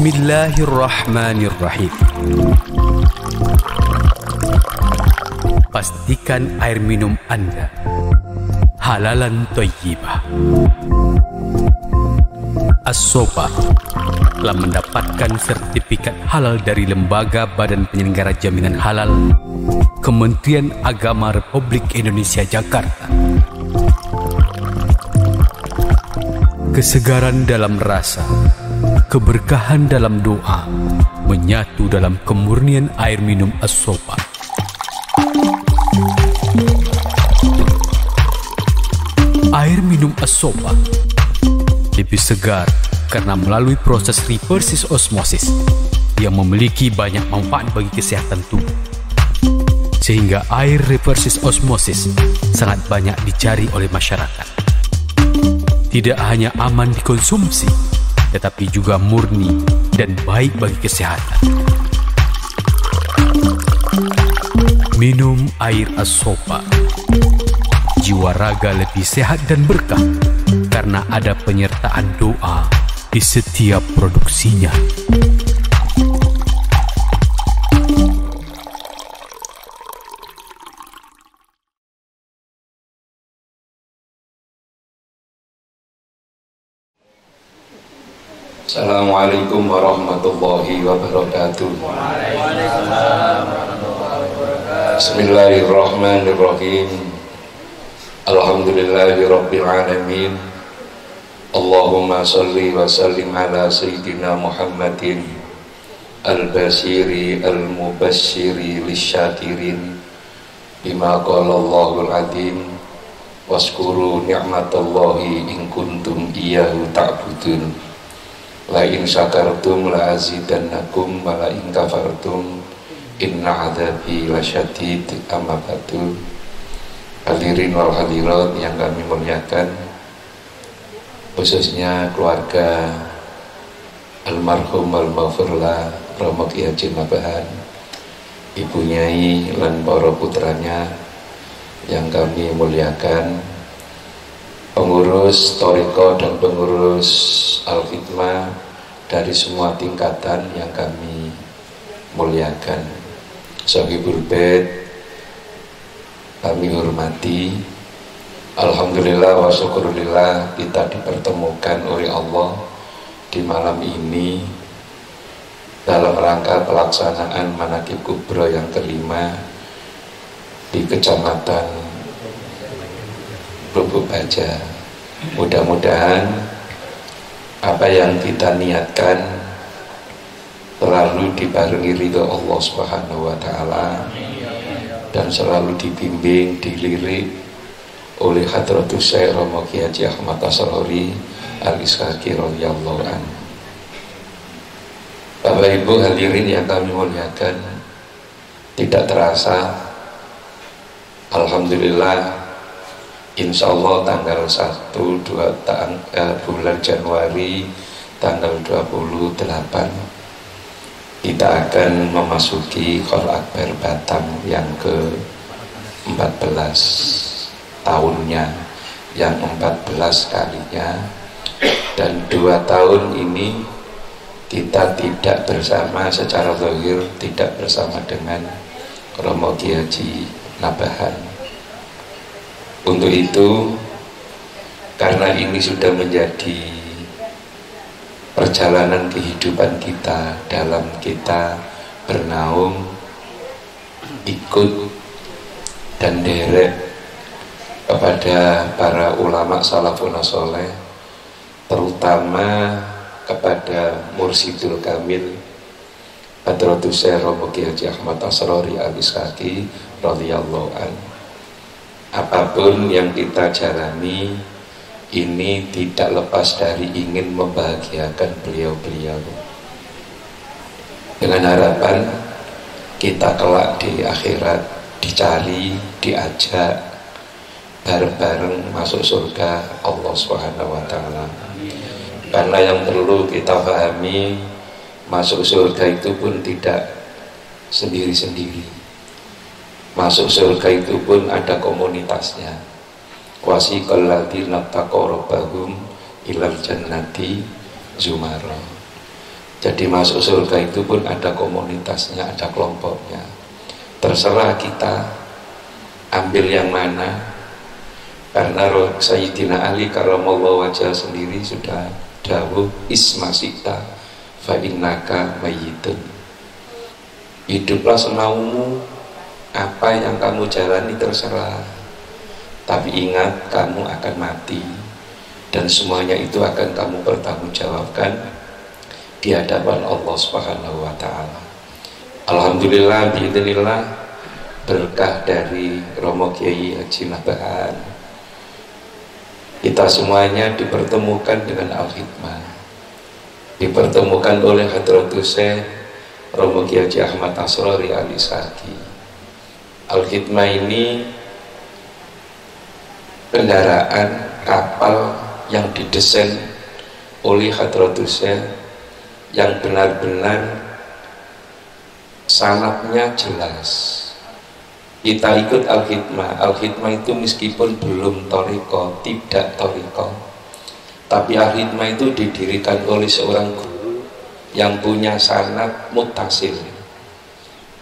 Bismillahirrahmanirrahim. Pastikan air minum Anda halalan thayyibah. As-Sopa telah mendapatkan sertifikat halal dari Lembaga Badan Penyelenggara Jaminan Halal Kementerian Agama Republik Indonesia Jakarta. Kesegaran dalam rasa, keberkahan dalam doa, menyatu dalam kemurnian air minum As-Sopa. Air minum As-Sopa lebih segar karena melalui proses reverse osmosis yang memiliki banyak manfaat bagi kesehatan tubuh. Sehingga air reverse osmosis sangat banyak dicari oleh masyarakat. Tidak hanya aman dikonsumsi, tetapi juga murni dan baik bagi kesehatan. Minum air As-Sopa. Jiwa raga lebih sehat dan berkah karena ada penyertaan doa di setiap produksinya. Assalamualaikum warahmatullahi wabarakatuh. Bismillahirrahmanirrahim. Alhamdulillahirabbil alamin. Allahumma salli wa sallim ala sayyidina Muhammadin al-basiri al-mubasyiri lisyakirin bima qala Allahul azim waskuru ni'matallahi in kuntum iyyahu ta'budun. La in syakartum la azidannakum wa la in kafartum inna adzabi lasyadid. Amma ba'du. Hadirin wal hadirat yang kami muliakan, khususnya keluarga almarhum al-maghfurlah Romo Kiai Haji Nabahan, Ibu Nyai dan para putranya yang kami muliakan, pengurus Thariqah dan pengurus Al-Khidmah dari semua tingkatan yang kami muliakan. Shahibul Bait kami hormati. Alhamdulillah wa syukurillah kita dipertemukan oleh Allah di malam ini dalam rangka pelaksanaan Manaqib Kubra yang kelima di Kecamatan Lubuk Baja. Mudah-mudahan apa yang kita niatkan selalu dibarengi ridho Allah Subhanahu wa Ta'ala dan selalu dibimbing, dilirik oleh Hadratus Syekh Romo Kiai Haji Ahmad As-Sarori Al-Ishaqi radhiyallahu anhu. Bapak Ibu hadirin yang kami muliakan, tidak terasa alhamdulillah insya Allah tanggal 1-2 bulan Januari tanggal 28 kita akan memasuki Khol Akbar Batam yang ke-14 tahunnya, yang 14 kalinya, dan 2 tahun ini kita tidak bersama secara zahir, tidak bersama dengan Romo Kiai Haji Nabahan. Untuk itu, karena ini sudah menjadi perjalanan kehidupan kita dalam kita bernaung, ikut dan derek kepada para ulama salafun soleh, terutama kepada Mursyidul Kamil Hadratus Syekh Romo Kiai Haji Ahmad As-Sarori Al-Ishaqi radhiyallahu anhu. Apapun yang kita jalani ini tidak lepas dari ingin membahagiakan beliau-beliau, dengan harapan kita kelak di akhirat dicari, diajak bareng-bareng masuk surga Allah Subhanahu wa Ta'ala. Karena yang perlu kita pahami, masuk surga itu pun tidak sendiri-sendiri. Masuk surga itu pun ada komunitasnya. Wasiqal ladzina taqaw rabbahum ilal jannati zumara. Jadi masuk surga itu pun ada komunitasnya, ada kelompoknya. Terserah kita ambil yang mana. Karena Sayyidina Ali karramallahu wajhah sendiri sudah dawuh isma sita fa innaka mayyitun. Hiduplah semaumu, apa yang kamu jalani terserah. Tapi ingat kamu akan mati dan semuanya itu akan kamu pertanggungjawabkan di hadapan Allah Subhanahu wa taala. Alhamdulillah biidznillah, berkah dari Romo Kiai Haji Nabahan, kita semuanya dipertemukan dengan Al-Hikmah, dipertemukan oleh Hadratus Syekh Romo Kiai Haji Ahmad Asrori Al-Ishaqi. Al-Hikmah ini kendaraan kapal yang didesain oleh Hadratus Syekh, yang benar-benar sanadnya jelas. Kita ikut Al-Hikmah. Al-Hikmah itu meskipun belum toriko, tidak toriko, tapi Al-Hikmah itu didirikan oleh seorang guru yang punya sanad muttasil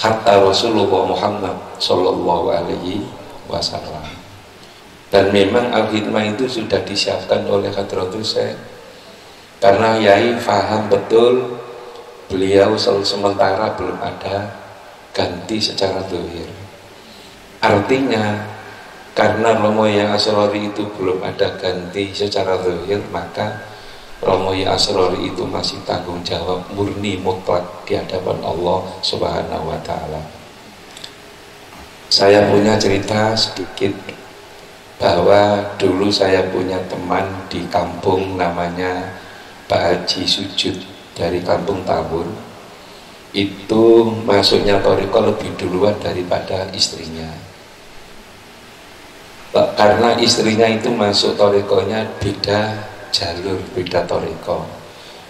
hatta Rasulullah Muhammad Sallallahu Alaihi Wasallam. Dan memang Al-Hikmah itu sudah disiapkan oleh Hadratus Syekh, karena Yai faham betul beliau sementara belum ada ganti secara zahir. Artinya karena Romo Yai Asrori itu belum ada ganti secara zahir, maka Romo Yai Asrori itu masih tanggung jawab murni mutlak di hadapan Allah Subhanahu wa taala. Saya punya cerita sedikit bahwa dulu saya punya teman di kampung namanya Pak Haji Sujud dari kampung Tabur. Itu masuknya toriko lebih duluan daripada istrinya, karena istrinya itu masuk torikonya beda jalur, beda toriko,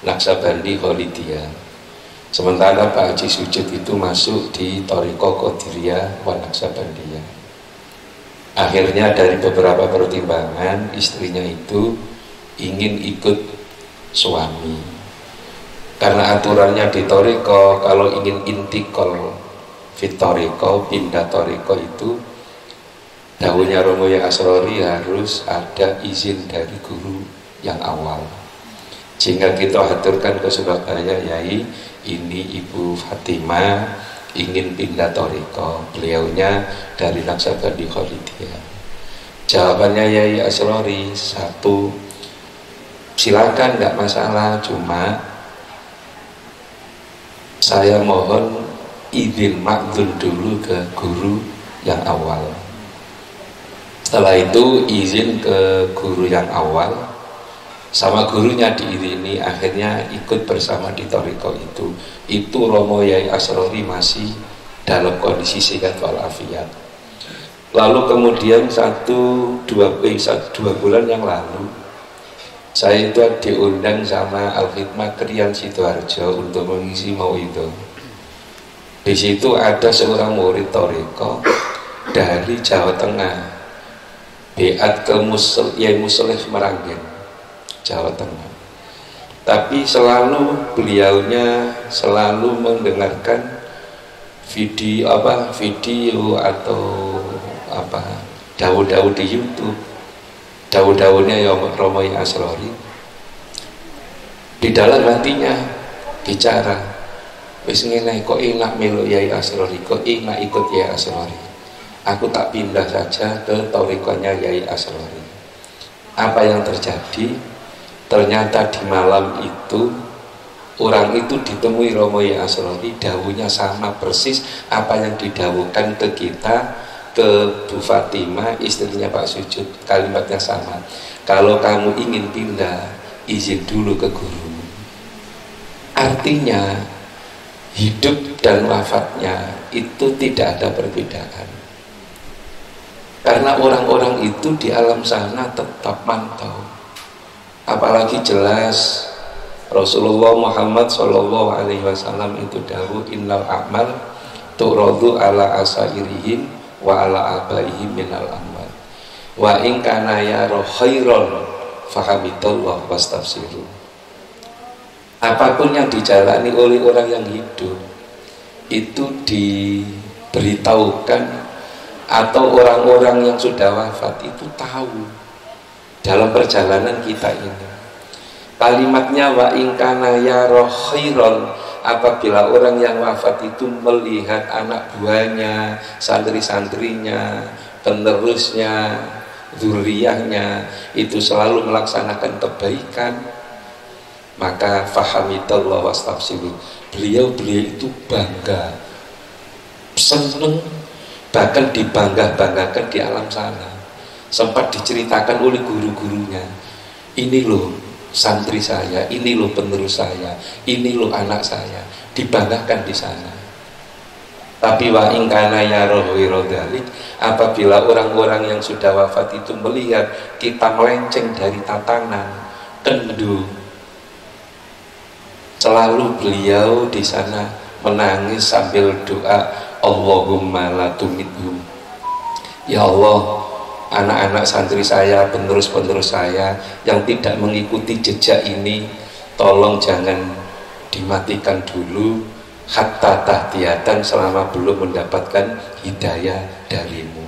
Naksabandi Kholidiyah. Sementara Pak Haji Sujud itu masuk di toriko Qadiriyah wa Naksabandiyah. Akhirnya dari beberapa pertimbangan, istrinya itu ingin ikut suami, karena aturannya di toriko kalau ingin intikal fit toriko, pindah toriko itu dahulunya Romo Yai Asrori harus ada izin dari guru yang awal. Sehingga kita aturkan ke Surabaya, Yai ini Ibu Fatimah ingin pindah toriko, beliaunya dari Naksabandi Kholidiyah. Jawabannya Yai Asrori, satu, silakan, nggak masalah, cuma saya mohon izin makzun dulu ke guru yang awal. Setelah itu izin ke guru yang awal, sama gurunya diizini, akhirnya ikut bersama di toriko itu. Itu Romo Yai Asrori masih dalam kondisi sehat walafiat. Lalu kemudian dua bulan yang lalu, saya itu diundang sama Al-Hikmah Krian Sidoarjo untuk mengisi mauidho. Di situ ada seorang murid toriko dari Jawa Tengah, beat ke Yai Musleh Meranggen, Jawa Tengah. Tapi selalu beliaunya selalu mendengarkan video atau dawu-dawu di YouTube. Dawu-dawunya Romo Yai Asrori, di dalam hatinya bicara, wis ngene kok enak meluk Yai Asrori, kok enak ikut Yai Asrori, aku tak pindah saja ke torikonya Yai Asrori. Apa yang terjadi? Ternyata di malam itu orang itu ditemui Romo Yai Asrori, dawuhnya sama persis apa yang didawukan ke kita, ke Bu Fatimah, istrinya Pak Sujud. Kalimatnya sama, kalau kamu ingin pindah, izin dulu ke guru. Artinya hidup dan wafatnya itu tidak ada perbedaan, karena orang-orang itu di alam sana tetap mantau. Apalagi jelas Rasulullah Muhammad Sallallahu Alaihi Wasallam itu dawuh, innal a'mal tu'radu ala asairihim wa ala abaihim minal amal wa in kana yara khairan fahamidallah wastafsiru. apapun yang dijalani oleh orang yang hidup itu diberitahukan, atau orang-orang yang sudah wafat itu tahu dalam perjalanan kita ini. Kalimatnya wa ingkana yara khairon, apabila orang yang wafat itu melihat anak buahnya, santri-santrinya, penerusnya, zuriyahnya itu selalu melaksanakan kebaikan, maka fahamidallah wastafsiru, beliau itu bangga, seneng, bahkan dibangga-banggakan di alam sana. Sempat diceritakan oleh guru-gurunya, ini loh santri saya, ini loh penerus saya, ini loh anak saya, dibanggakan di sana. Tapi wa ingkana yarohu irodalik, apabila orang-orang yang sudah wafat itu melihat kita melenceng dari tatanan, kendu, selalu beliau di sana menangis sambil doa, Allahumma la tumidhum, ya Allah, anak-anak santri saya, penerus-penerus saya yang tidak mengikuti jejak ini, tolong jangan dimatikan dulu, hatta tahtiyatan, selama belum mendapatkan hidayah darimu.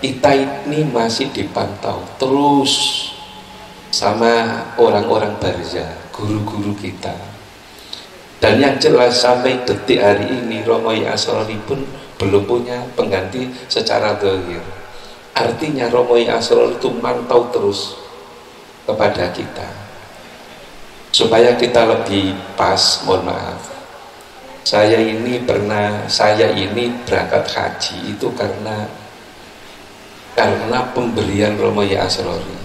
Kita ini masih dipantau terus sama orang-orang barzah, guru-guru kita. Dan yang jelas sampai detik hari ini Romo Asrori pun belum punya pengganti secara zahir. Artinya Romo Asrori itu mantau terus kepada kita supaya kita lebih pas. Mohon maaf, saya ini berangkat haji itu karena pemberian Romo Asrori.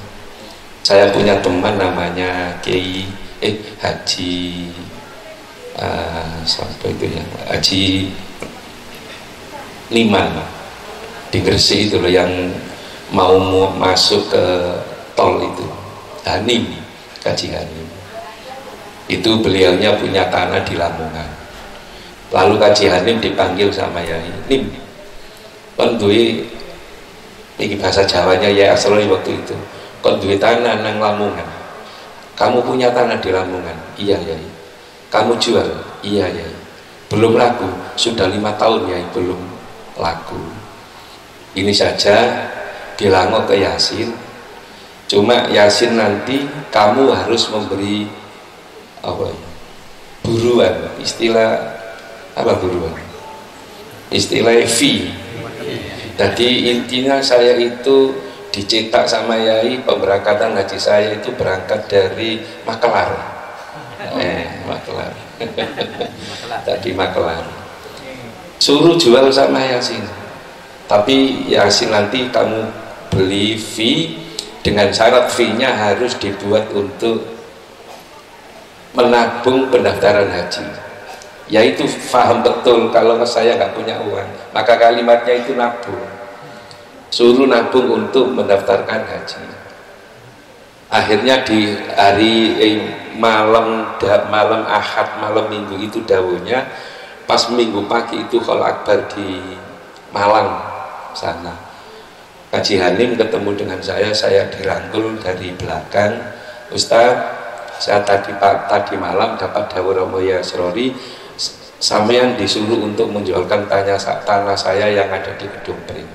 Saya punya teman namanya Kiai Haji sampai itu ya, Haji Liman di Gresik itu loh, yang mau masuk ke tol itu, Hanim, Kaji Hanim itu, beliaunya punya tanah di Lamongan. Lalu Kaji Hanim dipanggil sama Yai Nim, kon duwe, ini bahasa Jawanya ya Asrori waktu itu, kon duwe tanah nang Lamongan, kamu punya tanah di Lamongan? Iya Yai. Kamu jual? Iya Yai. Belum laku? Sudah 5 tahun Yai belum laku. Ini saja dilangok ke Yasin, cuma Yasin nanti kamu harus memberi apa ya, buruan, istilah apa buruan, istilah fee. Jadi intinya saya itu dicetak sama Yai, pemberangkatan haji saya itu berangkat dari Makelar, Makelar tadi Makelar, suruh jual sama Yasin, tapi Yasin nanti kamu beli fee dengan syarat fee-nya harus dibuat untuk menabung pendaftaran haji. Yaitu paham betul kalau saya nggak punya uang, maka kalimatnya itu nabung, suruh nabung untuk mendaftarkan haji. Akhirnya di hari malam Ahad, malam Minggu itu dawuhnya, pas Minggu pagi itu Khol Akbar di Malang sana, Kaji Hanim ketemu dengan saya dirangkul dari belakang, Ustadz, saya tadi malam dapat dawuh Romo Asrori, sampean disuruh untuk menjualkan tanah saya yang ada di Gedung Pring.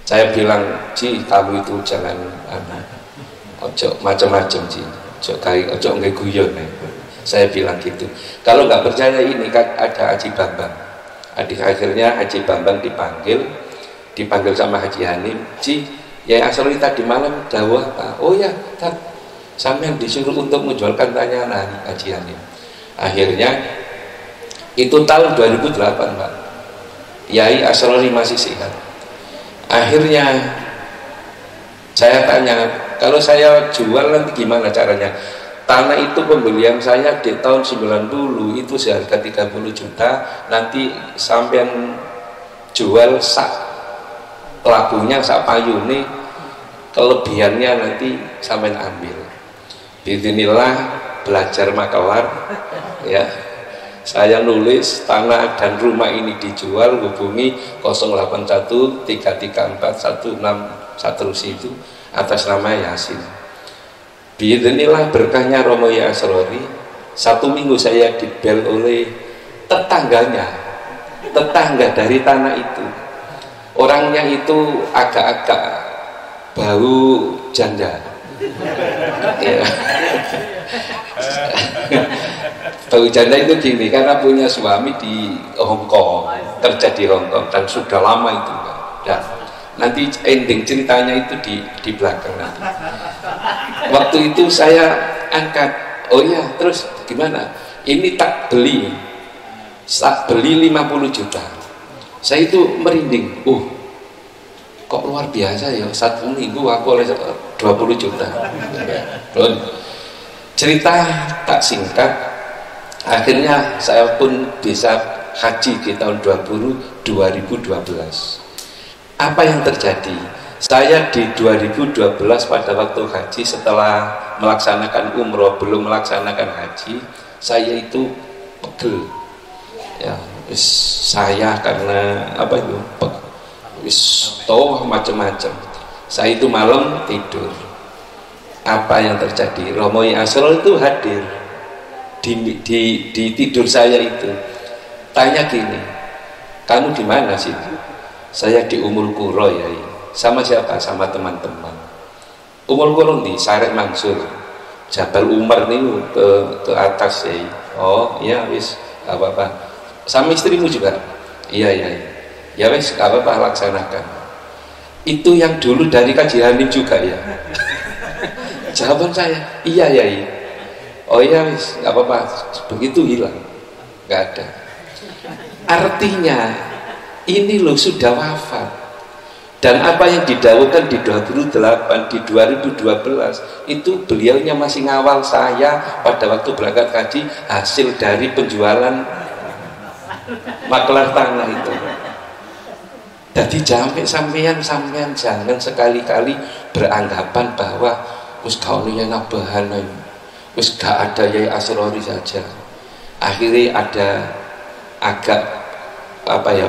Saya bilang, Ci, kamu itu jangan ojo macam-macam Ci, ojo nggak guyon. Saya bilang gitu. Kalau nggak percaya ini kan ada Haji Bambang. Akhirnya Haji Bambang dipanggil sama Haji Hanim, Ci, ya Asrori tadi malam dawuh apa? Oh ya, sampean disuruh untuk menjualkan tanah Haji Hanim. Akhirnya itu tahun 2008 Pak, Yai Asrori masih sehat. Akhirnya saya tanya, kalau saya jual nanti gimana caranya? Tanah itu pembelian saya di tahun 90 itu seharga 30 juta, nanti sampean jual sak lakunya, sak payune, kelebihannya nanti sampean ambil. Bismillah, belajar Makelar ya, saya nulis tanah dan rumah ini dijual, hubungi 081 334 16 itu atas nama Yasin. Bismillah, berkahnya Romo Asrori, 1 minggu saya dibel oleh tetangga dari tanah itu. Orangnya itu agak-agak bau janda. Ya. Bau janda itu gini, karena punya suami di Hong Kong, kerja di Hong Kong dan sudah lama itu. Dan nanti ending ceritanya itu di belakang nanti. Waktu itu saya angkat, oh ya, terus gimana? Ini tak beli 50 juta. Saya itu merinding, kok luar biasa ya, 1 minggu aku oleh 20 juta. Cerita tak singkat, akhirnya saya pun bisa haji di tahun 2012. Apa yang terjadi? Saya di 2012 pada waktu haji, setelah melaksanakan umroh, belum melaksanakan haji, saya itu pegel ya, saya karena apa itu, macam-macam. Saya itu malam tidur. Apa yang terjadi? Romo Asror itu hadir di tidur saya itu. Tanya gini, kamu di mana sih? Saya di Umul Qura ya. Sama siapa? Sama teman-teman. Umul Qura di Sarek Mansur, Jabal Umar nih ke atas ya. Oh iya wis, apa-apa. Sama istrimu juga? Iya. Ya wis, apa-apa, laksanakan. Itu yang dulu dari Kaji Hanim juga ya. Jawaban saya, iya. Oh iya wis, nggak apa-apa. Begitu hilang, nggak ada. Artinya ini loh sudah wafat. Dan apa yang didawukan di 2008, di 2012 itu beliaunya masih ngawal saya pada waktu berangkat haji, hasil dari penjualan maklar tanah itu. Jadi sampean jangan sekali-kali beranggapan bahwa wis kaunnya nabahan, wis gak ada Yai Asrori saja. Akhirnya ada agak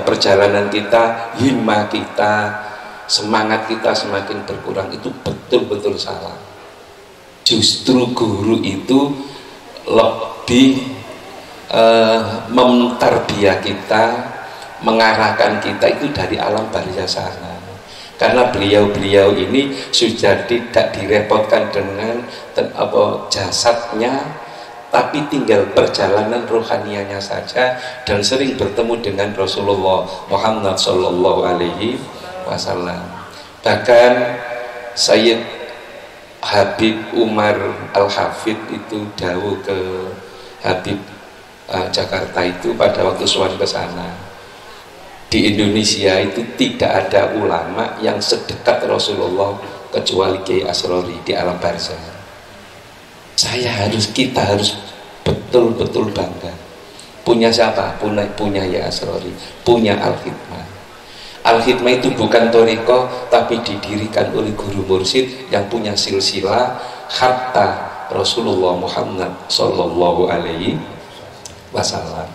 perjalanan kita, himmah kita, semangat kita semakin berkurang. Itu betul-betul salah. Justru guru itu lebih mentarbiah kita, mengarahkan kita itu dari alam barzah sana. Karena beliau ini sudah tidak direpotkan dengan jasadnya, tapi tinggal perjalanan rohanianya saja, dan sering bertemu dengan Rasulullah Muhammad Sallallahu Alaihi Wasallam. Bahkan Sayyid Habib Umar Al-Hafid itu dawuh ke Habib Jakarta itu pada waktu sowan ke sana, di Indonesia itu tidak ada ulama yang sedekat Rasulullah kecuali Kiai Asrori di alam barzah. Kita harus betul-betul bangga. Punya siapa? Punya Ya Asrori, punya Al-Hikmah. Al-Hikmah itu bukan thariqah, tapi didirikan oleh guru mursyid yang punya silsilah hatta Rasulullah Muhammad Sallallahu Alaihi Wasallam.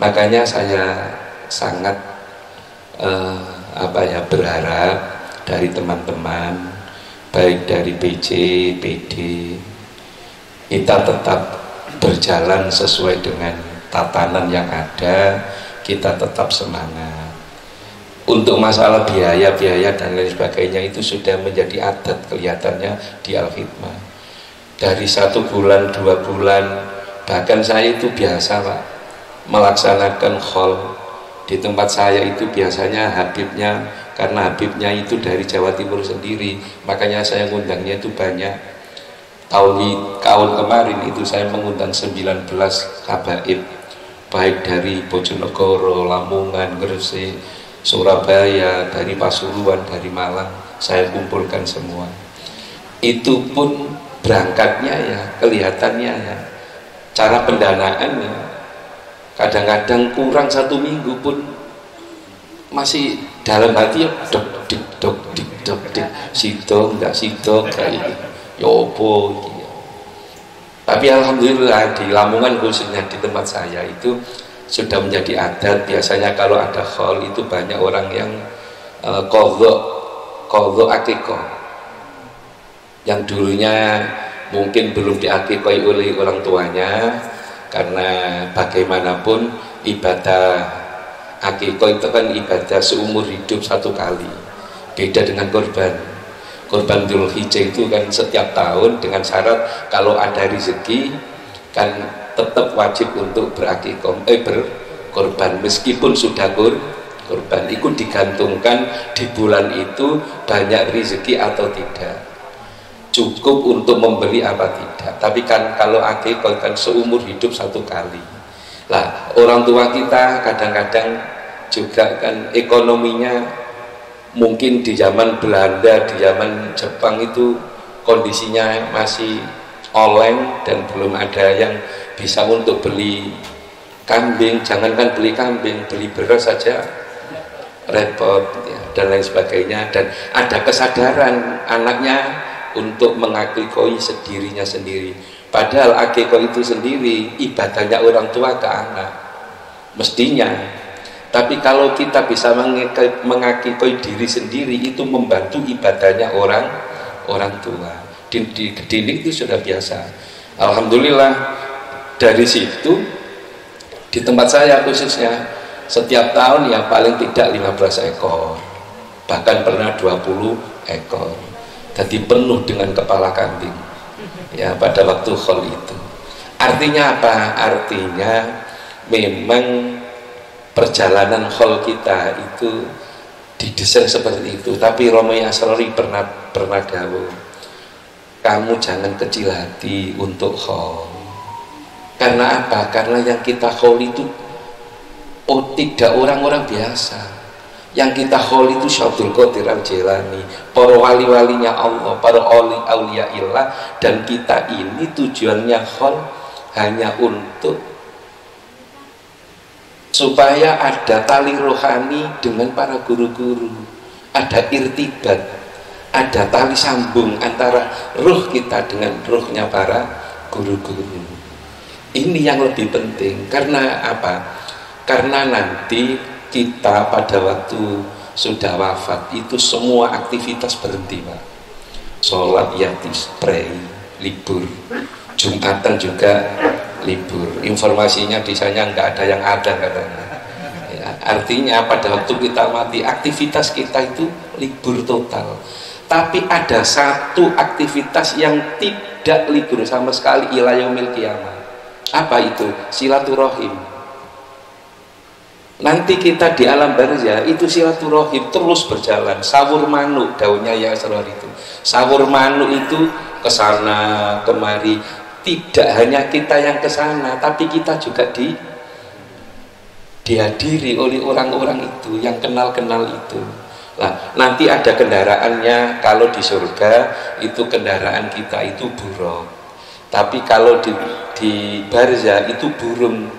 Makanya saya sangat berharap dari teman-teman, baik dari PJ, PD, kita tetap berjalan sesuai dengan tatanan yang ada, kita tetap semangat. Untuk masalah biaya dan lain sebagainya itu sudah menjadi adat kelihatannya di Al-Hikmah. Dari 1 bulan, 2 bulan, bahkan saya itu biasa Pak, melaksanakan khol di tempat saya itu biasanya Habibnya, karena Habibnya itu dari Jawa Timur sendiri, makanya saya ngundangnya itu banyak. Tahun kemarin itu saya mengundang 19 habaib, baik dari Bojonegoro, Lamongan, Gresik, Surabaya, dari Pasuruan, dari Malang, saya kumpulkan semua. Itu pun berangkatnya ya, kelihatannya ya, cara pendanaannya kadang-kadang kurang 1 minggu pun masih dalam hati ya dok sido enggak sido kayak yopo gitu. Tapi alhamdulillah di Lamongan khususnya di tempat saya itu sudah menjadi adat. Biasanya kalau ada khol itu banyak orang yang qadha akikah, yang dulunya mungkin belum diakikoi oleh orang tuanya, karena bagaimanapun ibadah akikah itu kan ibadah seumur hidup satu kali, beda dengan kurban. Kurban Dzulhijjah itu kan setiap tahun, dengan syarat kalau ada rezeki kan tetap wajib untuk berkorban meskipun sudah kurban. Itu digantungkan di bulan itu banyak rezeki atau tidak, cukup untuk membeli apa tidak. Tapi kan kalau akikah kan seumur hidup satu kali. Lah orang tua kita kadang-kadang juga kan ekonominya mungkin di zaman Belanda, di zaman Jepang itu kondisinya masih oleng dan belum ada yang bisa untuk beli kambing. Jangankan beli kambing, beli beras saja repot ya, dan lain sebagainya. Dan ada kesadaran anaknya untuk mengakikoi dirinya sendiri, padahal akikah itu sendiri ibadahnya orang tua ke anak mestinya. Tapi kalau kita bisa mengakikoi diri sendiri, itu membantu ibadahnya orang tua. Di Kediri itu sudah biasa. Alhamdulillah, dari situ di tempat saya khususnya setiap tahun ya paling tidak 15 ekor, bahkan pernah 20 ekor. Jadi penuh dengan kepala kambing ya pada waktu khol itu. Artinya apa? Artinya memang perjalanan khol kita itu didesain seperti itu. Tapi Romi Asrori pernah dawuh, kamu jangan kecil hati untuk khol. Karena apa? Karena yang kita khol itu tidak orang-orang biasa. Yang kita khol itu Syaikhul Qadir Al-Jilani, para wali-walinya Allah, para aulia illah. Dan kita ini tujuannya khol hanya untuk supaya ada tali rohani dengan para guru-guru, ada irtibat, ada tali sambung antara ruh kita dengan ruhnya para guru-guru. Ini yang lebih penting. Karena apa? Karena nanti kita pada waktu sudah wafat itu semua aktivitas berhenti, Pak. Sholat ya pray, libur, Jumatan juga libur. Informasinya di sana nggak ada yang ada katanya ya, artinya pada waktu kita mati aktivitas kita itu libur total. Tapi ada satu aktivitas yang tidak libur sama sekali ila yaumil qiyamah. Apa itu? Silaturahim. Nanti kita di alam barzah itu silaturahim terus berjalan. Sawur manuk daunnya ya Asrar itu. Sawur manuk itu kesana kemari. Tidak hanya kita yang kesana, tapi kita juga dihadiri oleh orang-orang itu yang kenal-kenal itu. Nah, nanti ada kendaraannya. Kalau di surga itu kendaraan kita itu buruk. Tapi kalau di barzah itu burung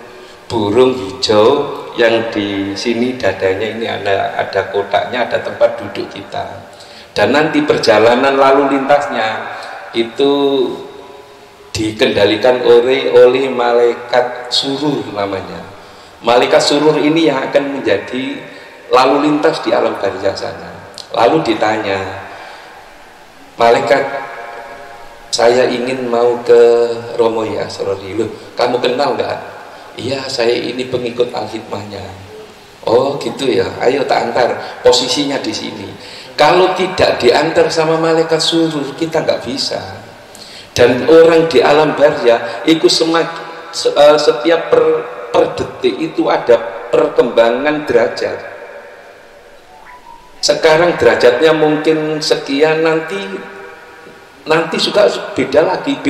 hijau. Yang di sini dadanya ini ada kotaknya, ada tempat duduk kita. Dan nanti perjalanan lalu lintasnya itu dikendalikan oleh malaikat surur namanya. Malaikat surur ini yang akan menjadi lalu lintas di alam barzah sana. Lalu ditanya, malaikat, saya ingin mau ke Romo ya Asrori. Loh, kamu kenal nggak? Iya, saya ini pengikut al-hikmahnya. Oh gitu ya, ayo tak antar, posisinya di sini. Kalau tidak diantar sama malaikat surur, kita nggak bisa. Dan orang di alam barzah itu setiap per detik itu ada perkembangan derajat. Sekarang derajatnya mungkin sekian, nanti suka beda lagi.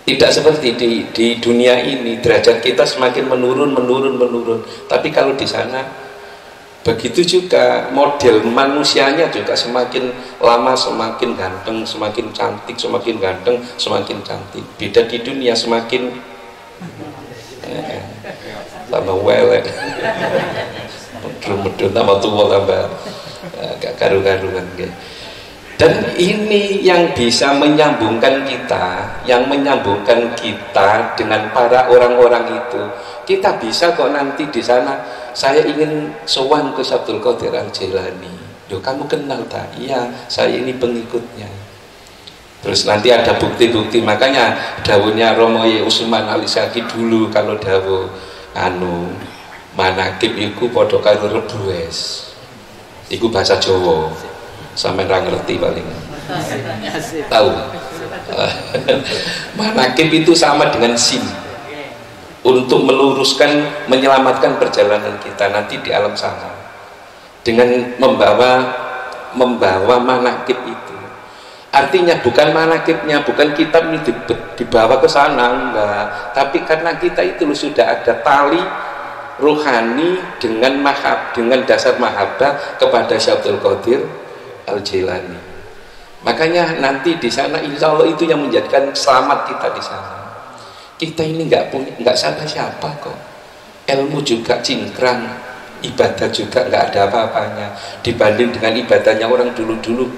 Tidak seperti di dunia ini, derajat kita semakin menurun. Tapi kalau di sana begitu juga, model manusianya juga semakin lama semakin ganteng, semakin cantik, semakin ganteng, semakin cantik. Beda di dunia, semakin tambah welek, medun tambah tua tambah gak karu-karuan. Dan ini yang bisa menyambungkan kita, dengan para orang-orang itu. Kita bisa kok nanti di sana. Saya ingin sowan ke Syaikhul Qadir Al-Jilani. Loh, kamu kenal tak? Iya, saya ini pengikutnya. Terus nanti ada bukti-bukti, makanya dawuhnya Romo Usman Alisaki dulu kalau dawuh anu manakib iku padha karo rebues. Iku bahasa Jawa. Sampeyan ra ngerti paling. Tahu. Manakib itu sama dengan SIM. Untuk meluruskan, menyelamatkan perjalanan kita nanti di alam sana. Dengan membawa manakib itu. Artinya bukan manakibnya, bukan kitab ini dibawa ke sana, enggak. Tapi karena kita itu sudah ada tali rohani dengan dasar mahabbah kepada Syekh Abdul Qadir Al-Jailani. Makanya nanti di sana insya Allah itu yang menjadikan selamat kita di sana. Kita ini enggak siapa-siapa kok. Ilmu juga cingkrang, ibadah juga enggak ada apa-apanya dibanding dengan ibadahnya orang dulu-dulu.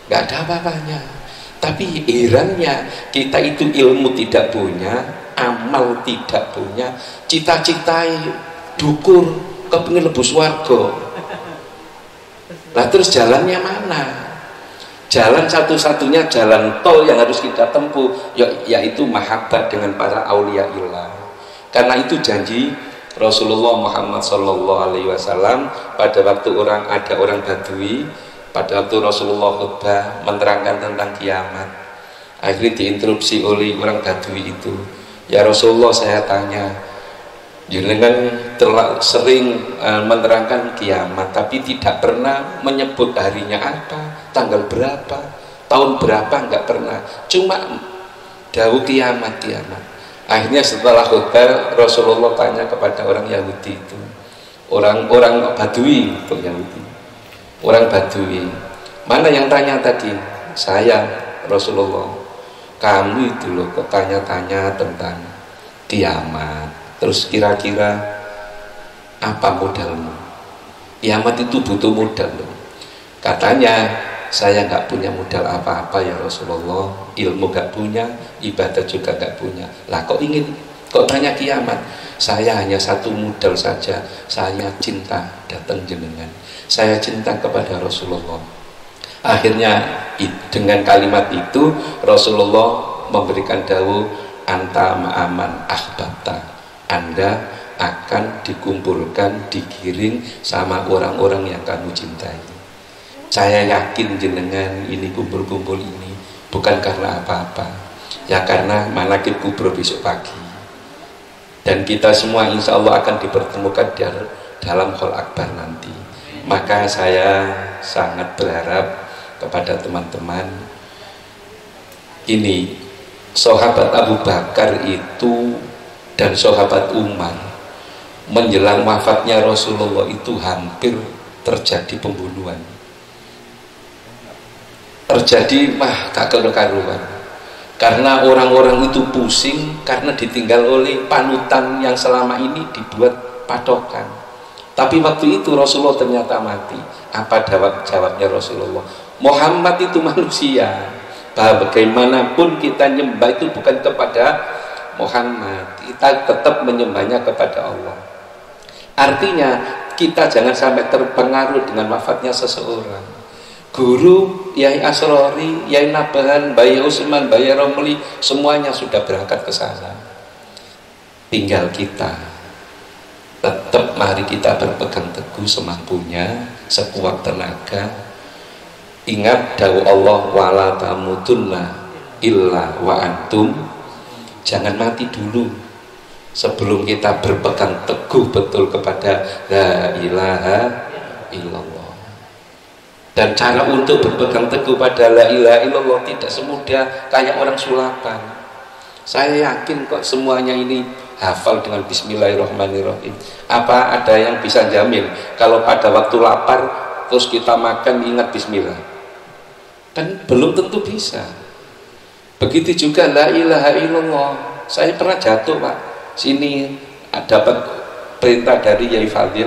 Nggak ada apa-apanya. Tapi herannya kita itu ilmu tidak punya, amal tidak punya, cita-cita dukur kepengin lebu swarga. Lah terus jalannya mana? Jalan satu-satunya jalan tol yang harus kita tempuh yaitu mahabbah dengan para auliaillah. Karena itu janji Rasulullah Muhammad SAW pada waktu ada orang Badui. Pada waktu Rasulullah khutbah menerangkan tentang kiamat, akhirnya diinterupsi oleh orang Badui itu. Ya Rasulullah, saya tanya, jenengan telah sering menerangkan kiamat, tapi tidak pernah menyebut harinya apa, tanggal berapa, tahun berapa, enggak pernah. Cuma dawuh kiamat. Akhirnya setelah khutbah Rasulullah tanya kepada orang Yahudi itu, orang Badui itu Yahudi. Orang Badui, mana yang tanya tadi? Saya, Rasulullah. Kamu itu loh kok tanya-tanya tentang kiamat. Terus kira-kira apa modalmu? Kiamat itu butuh modal loh. Katanya saya nggak punya modal apa-apa ya Rasulullah. Ilmu nggak punya, ibadah juga nggak punya. Lah kok tanya kiamat? Saya hanya satu modal saja. Saya cinta datang jenengan. Saya cinta kepada Rasulullah. Akhirnya dengan kalimat itu Rasulullah memberikan dawuh anta ma'aman ahbabta. Anda akan dikumpulkan, digiring sama orang-orang yang kamu cintai. Saya yakin jenengan ini kumpul-kumpul ini bukan karena apa-apa, ya karena manakib kubro besok pagi. Dan kita semua insya Allah akan dipertemukan dalam Hol Akbar nanti. Maka saya sangat berharap kepada teman-teman ini, sahabat Abu Bakar itu dan sahabat Umar menjelang wafatnya Rasulullah itu hampir terjadi pembunuhan, terjadi gak karuan karena orang-orang itu pusing karena ditinggal oleh panutan yang selama ini dibuat patokan. Tapi waktu itu Rasulullah ternyata mati. Apa jawabnya Rasulullah? Muhammad itu manusia. Bagaimanapun kita nyembah itu bukan kepada Muhammad, kita tetap menyembahnya kepada Allah. Artinya kita jangan sampai terpengaruh dengan wafatnya seseorang. Guru Yai Asrori, Yai Nabahan, Bayi Usman, Bayi Romli, semuanya sudah berangkat ke sana. Tinggal kita. Tetap mari kita berpegang teguh semampunya, sekuat tenaga. Ingat dawuh Allah, wala tamutunna illa wa antum. Jangan mati dulu sebelum kita berpegang teguh betul kepada la ilaha illallah. Dan cara untuk berpegang teguh pada la ilaha illallah tidak semudah kayak orang sulapan. Saya yakin kok semuanya ini hafal dengan bismillahirrahmanirrahim. Apa ada yang bisa jamin kalau pada waktu lapar terus kita makan ingat bismillah? Kan belum tentu bisa. Begitu juga la ilaha illallah. Saya pernah jatuh Pak, sini dapat perintah dari Yai Fadil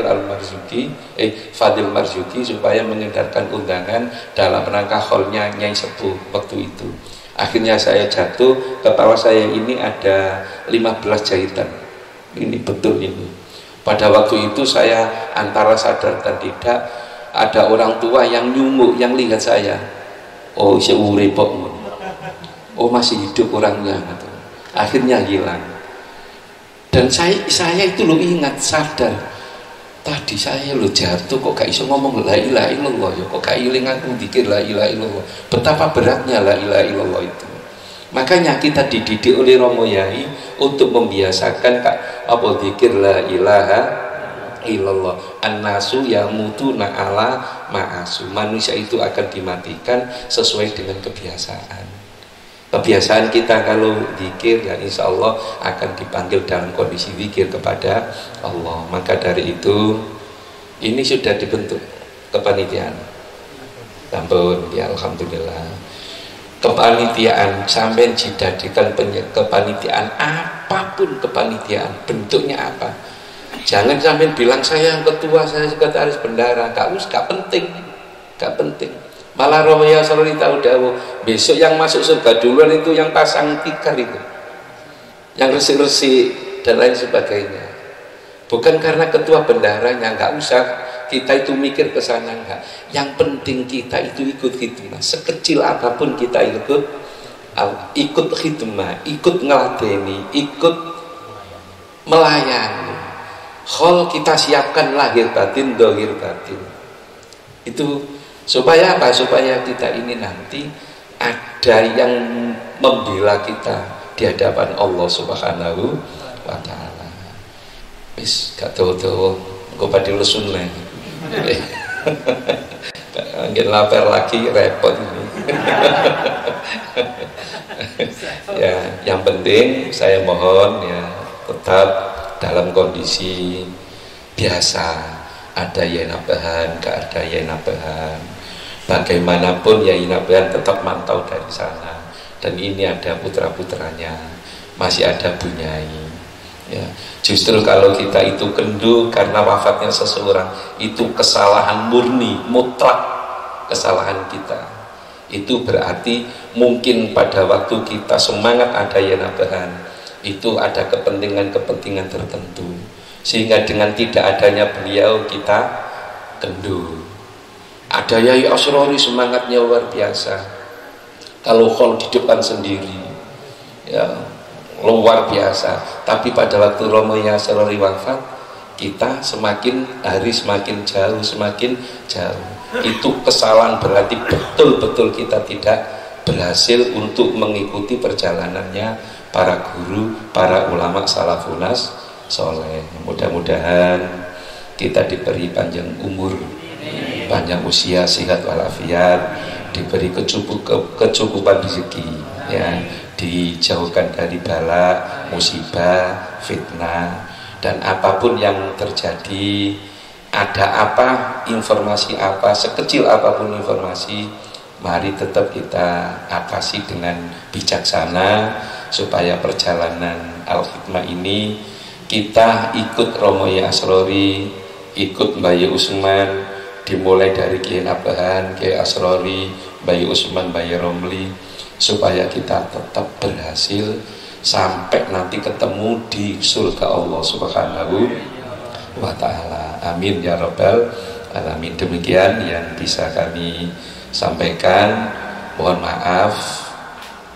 Fadil Marzuki supaya mengedarkan undangan dalam rangka holnya Nyai Sepuh waktu itu. Akhirnya saya jatuh, kepala saya ini ada 15 jahitan. Ini betul ini. Pada waktu itu saya antara sadar dan tidak, ada orang tua yang nyunguk, yang lihat saya. Oh, seure pok. oh masih hidup orangnya gitu. Akhirnya hilang. Dan saya itu lo ingat, sadar, tadi saya lo jatuh kok gak iso ngomong la ilaha illallah ya, kok gak iling aku dikir la ilaha illallah. Betapa beratnya la ilaha illallah itu. Makanya kita dididik oleh Romo Yai untuk membiasakan apa zikir la ilaha illallah. An-nasu yamutuna ala ma'asu. Manusia itu akan dimatikan sesuai dengan kebiasaan. Kebiasaan kita kalau zikir ya insya Allah akan dipanggil dalam kondisi zikir kepada Allah. Maka dari itu ini sudah dibentuk kepanitiaan. Sampun ya alhamdulillah. Kepanitiaan sampai dijadikan kepanitiaan apapun, kepanitiaan bentuknya apa, jangan sampai bilang saya yang ketua, saya sekretaris bendara, gak penting, gak penting. Malah Romo Yasrori tahu dawuh, besok yang masuk surga duluan itu yang pasang tikar itu, yang resik-resik dan lain sebagainya. Bukan karena ketua bendaranya, nggak usah kita itu mikir ke sana, enggak. Yang penting kita itu ikut khidmah, sekecil apapun kita ikut khidmah, ikut ngeladeni, ikut melayani. Khol kita siapkan lahir batin, dohir batin. Itu supaya apa? Supaya kita ini nanti ada yang membela kita di hadapan Allah Subhanahu wa Ta'ala. Wis gak tahu-tahu engko badhe lesun nek. Nggak lapar lagi repot ini. Ya, yang penting saya mohon ya tetap dalam kondisi biasa. Ada Yai Nabahan, gak ada Yai Nabahan. Bagaimanapun Yai Nabahan tetap mantau dari sana. Dan ini ada putra-putranya, masih ada Bu Nyai. Ya, justru kalau kita itu kendu karena wafatnya seseorang, itu kesalahan murni, mutlak kesalahan kita. Itu berarti mungkin pada waktu kita semangat ada Yai Nabahan, itu ada kepentingan-kepentingan tertentu, sehingga dengan tidak adanya beliau kita kendu. Ada Yai Asrori semangatnya luar biasa, kalau khol di depan sendiri ya luar biasa. Tapi pada waktu Romo Yasrori wafat, kita semakin hari semakin jauh, semakin jauh. Itu kesalahan, berarti betul-betul kita tidak berhasil untuk mengikuti perjalanannya para guru, para ulama salafunas soleh. Mudah-mudahan kita diberi panjang umur, panjang usia, sehat walafiat, diberi kecukupan rezeki ya, dijauhkan dari bala, musibah, fitnah, dan apapun yang terjadi, ada apa, informasi apa, sekecil apapun informasi, mari tetap kita atasi dengan bijaksana, supaya perjalanan Al-Khidmah ini kita ikut Romo Yasrori, ikut Bayi Usman, dimulai dari Kiai Nabahan, Kiai Asrori, Bayi Usman, Bayi Romli, supaya kita tetap berhasil sampai nanti ketemu di surga Allah Subhanahu wa Ta'ala. Amin ya Rabbal Alamin. Demikian yang bisa kami sampaikan. Mohon maaf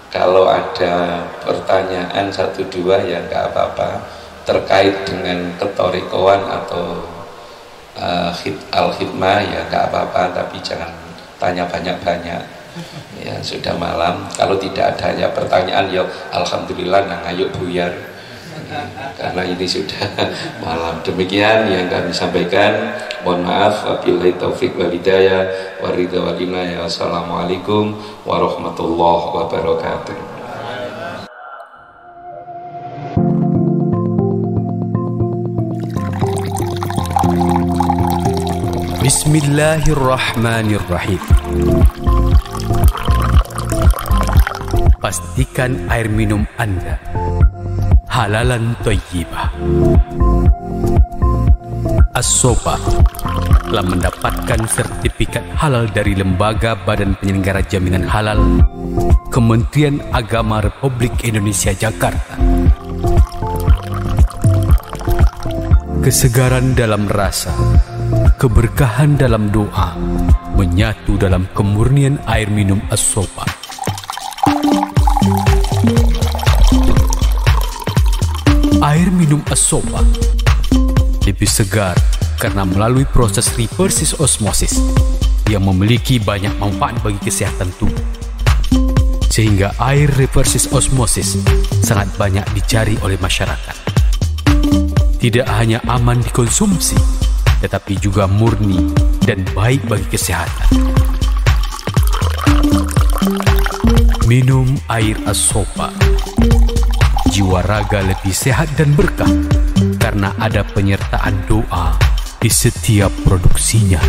kalau ada pertanyaan satu dua ya nggak apa-apa terkait dengan ketorikoan atau al-khidmah ya nggak apa-apa, tapi jangan tanya banyak-banyak. Ya sudah malam, kalau tidak adanya pertanyaan ya alhamdulillah, nang ayo buyar karena ini sudah malam. Demikian yang kami sampaikan, mohon maaf, wabillahi taufik wal hidayah waridha wal inayah. Wassalamualaikum warahmatullahi wabarakatuh. Bismillahirrahmanirrahim. Pastikan air minum Anda halalan thayyibah. As-Sopa telah mendapatkan sertifikat halal dari Lembaga Badan Penyelenggara Jaminan Halal Kementerian Agama Republik Indonesia Jakarta. Kesegaran dalam rasa, keberkahan dalam doa, menyatu dalam kemurnian air minum As-Sopa. minum Asopa lebih segar karena melalui proses reverse osmosis yang memiliki banyak manfaat bagi kesehatan tubuh. Sehingga air reverse osmosis sangat banyak dicari oleh masyarakat. Tidak hanya aman dikonsumsi, tetapi juga murni dan baik bagi kesehatan. Minum air Asopa, jiwa raga lebih sehat dan berkah karena ada penyertaan doa di setiap produksinya.